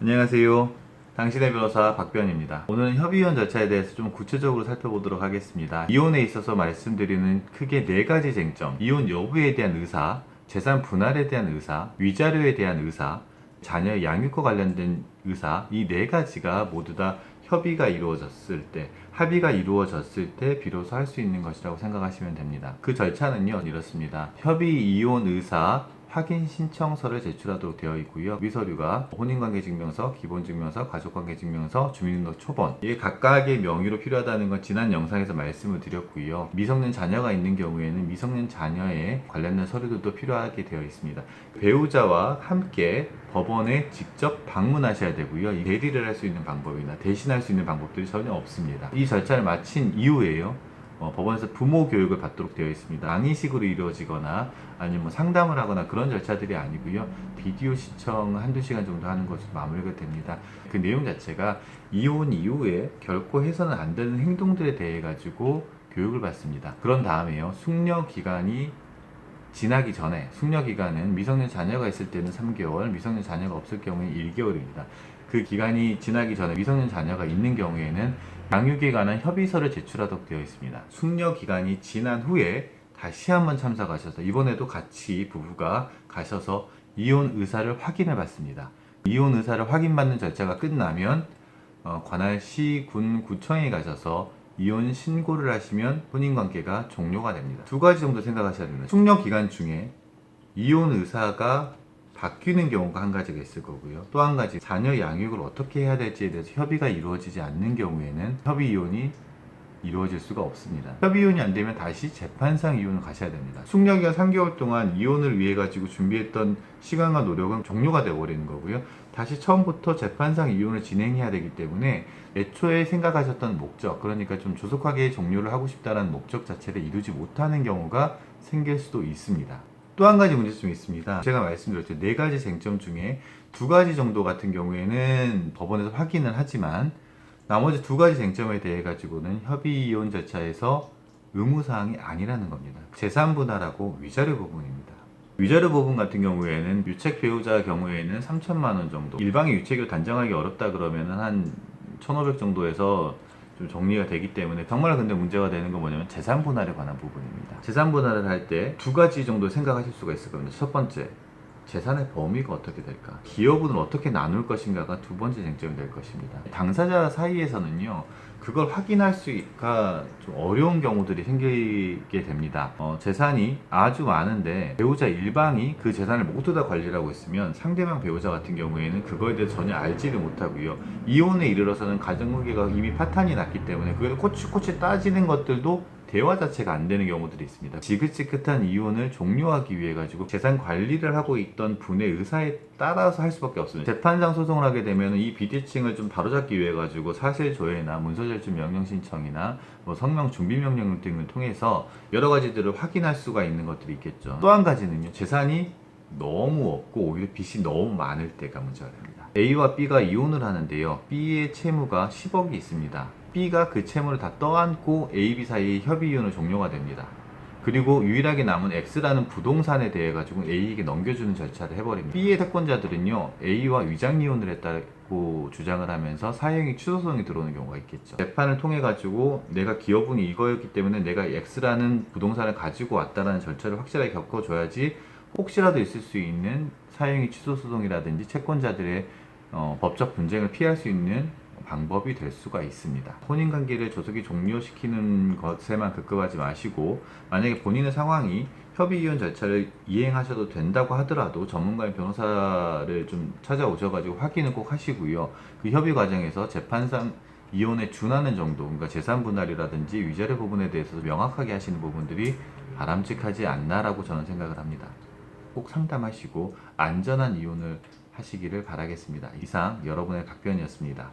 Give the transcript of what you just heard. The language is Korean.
안녕하세요. 당신의 변호사 박변입니다. 오늘은 협의이혼 절차에 대해서 좀 구체적으로 살펴보도록 하겠습니다. 이혼에 있어서 말씀드리는 크게 네 가지 쟁점, 이혼 여부에 대한 의사, 재산 분할에 대한 의사, 위자료에 대한 의사, 자녀 양육과 관련된 의사, 이 네 가지가 모두 다 협의가 이루어졌을 때, 합의가 이루어졌을 때 비로소 할 수 있는 것이라고 생각하시면 됩니다. 그 절차는요, 이렇습니다. 협의 이혼 의사 확인 신청서를 제출하도록 되어 있고요. 위서류가 혼인관계증명서, 기본증명서, 가족관계증명서, 주민등록 초본, 이게 각각의 명의로 필요하다는 건 지난 영상에서 말씀을 드렸고요. 미성년 자녀가 있는 경우에는 미성년 자녀에 관련된 서류들도 필요하게 되어 있습니다. 배우자와 함께 법원에 직접 방문하셔야 되고요. 이 대리를 할 수 있는 방법이나 대신할 수 있는 방법들이 전혀 없습니다. 이 절차를 마친 이후에요. 법원에서 부모 교육을 받도록 되어 있습니다. 강의식으로 이루어지거나 아니면 뭐 상담을 하거나 그런 절차들이 아니고요. 비디오 시청 한두 시간 정도 하는 것으로 마무리가 됩니다. 그 내용 자체가 이혼 이후에 결코 해서는 안 되는 행동들에 대해 가지고 교육을 받습니다. 그런 다음에요. 숙려 기간이 지나기 전에, 숙려 기간은 미성년 자녀가 있을 때는 3개월, 미성년 자녀가 없을 경우에는 1개월입니다. 그 기간이 지나기 전에 미성년 자녀가 있는 경우에는 양육에 관한 협의서를 제출하도록 되어 있습니다. 숙려 기간이 지난 후에 다시 한번 참석하셔서 이번에도 같이 부부가 가셔서 이혼 의사를 확인해 받습니다. 이혼 의사를 확인받는 절차가 끝나면 관할 시, 군, 구청에 가셔서 이혼 신고를 하시면 혼인관계가 종료가 됩니다. 두 가지 정도 생각하셔야 됩니다. 숙려 기간 중에 이혼 의사가 바뀌는 경우가 한 가지가 있을 거고요. 또 한 가지, 자녀 양육을 어떻게 해야 될지에 대해서 협의가 이루어지지 않는 경우에는 협의 이혼이 이루어질 수가 없습니다. 협의 이혼이 안 되면 다시 재판상 이혼을 가셔야 됩니다. 숙려기간 3개월 동안 이혼을 위해 가지고 준비했던 시간과 노력은 종료가 되어버리는 거고요. 다시 처음부터 재판상 이혼을 진행해야 되기 때문에 애초에 생각하셨던 목적, 그러니까 좀 조속하게 종료를 하고 싶다는 목적 자체를 이루지 못하는 경우가 생길 수도 있습니다. 또 한 가지 문제점이 있습니다. 제가 말씀드렸죠. 네 가지 쟁점 중에 두 가지 정도 같은 경우에는 법원에서 확인을 하지만 나머지 두 가지 쟁점에 대해 가지고는 협의 이혼 절차에서 의무사항이 아니라는 겁니다. 재산 분할하고 위자료 부분입니다. 위자료 부분 같은 경우에는 유책 배우자 경우에는 3천만 원 정도, 일방의 유책을 단정하기 어렵다 그러면은 한 1,500 정도에서 좀 정리가 되기 때문에 정말 근데 문제가 되는 건 뭐냐면 재산 분할에 관한 부분입니다. 재산 분할을 할 때 두 가지 정도 생각하실 수가 있을 겁니다. 첫 번째, 재산의 범위가 어떻게 될까? 기여분을 어떻게 나눌 것인가가 두 번째 쟁점이 될 것입니다. 당사자 사이에서는요, 그걸 확인할 수가 좀 어려운 경우들이 생기게 됩니다. 재산이 아주 많은데 배우자 일방이 그 재산을 모두 다 관리를 하고 있으면 상대방 배우자 같은 경우에는 그거에 대해서 전혀 알지를 못하고요. 이혼에 이르러서는 가정관계가 이미 파탄이 났기 때문에 그걸 꼬치꼬치 따지는 것들도 대화 자체가 안 되는 경우들이 있습니다. 지긋지긋한 이혼을 종료하기 위해 가지고 재산 관리를 하고 있던 분의 의사에 따라서 할 수밖에 없습니다. 재판상 소송을 하게 되면 이 비대칭을 좀 바로잡기 위해 가지고 사실 조회나 문서제출 명령 신청이나 뭐 성명 준비 명령 등을 통해서 여러 가지들을 확인할 수가 있는 것들이 있겠죠. 또 한 가지는요, 재산이 너무 없고 오히려 빚이 너무 많을 때가 문제가 됩니다. A와 B가 이혼을 하는데요, B의 채무가 10억이 있습니다. B가 그 채무를 다 떠안고 A, B 사이의 협의 이혼을 종료가 됩니다. 그리고 유일하게 남은 X라는 부동산에 대해 가지고 A에게 넘겨주는 절차를 해버립니다. B의 채권자들은요, A와 위장 이혼을 했다고 주장을 하면서 사형이 취소소송이 들어오는 경우가 있겠죠. 재판을 통해 가지고 내가 기여분이 이거였기 때문에 내가 X라는 부동산을 가지고 왔다라는 절차를 확실하게 겪어줘야지 혹시라도 있을 수 있는 사형이 취소소송이라든지 채권자들의 법적 분쟁을 피할 수 있는 방법이 될 수가 있습니다. 혼인관계를 조속히 종료시키는 것에만 급급하지 마시고, 만약에 본인의 상황이 협의 이혼 절차를 이행하셔도 된다고 하더라도 전문가인 변호사를 좀 찾아오셔가지고 확인을 꼭 하시고요. 그 협의 과정에서 재판상 이혼에 준하는 정도, 그러니까 재산 분할이라든지 위자료 부분에 대해서 명확하게 하시는 부분들이 바람직하지 않나라고 저는 생각을 합니다. 꼭 상담하시고 안전한 이혼을 하시기를 바라겠습니다. 이상 여러분의 각변이었습니다.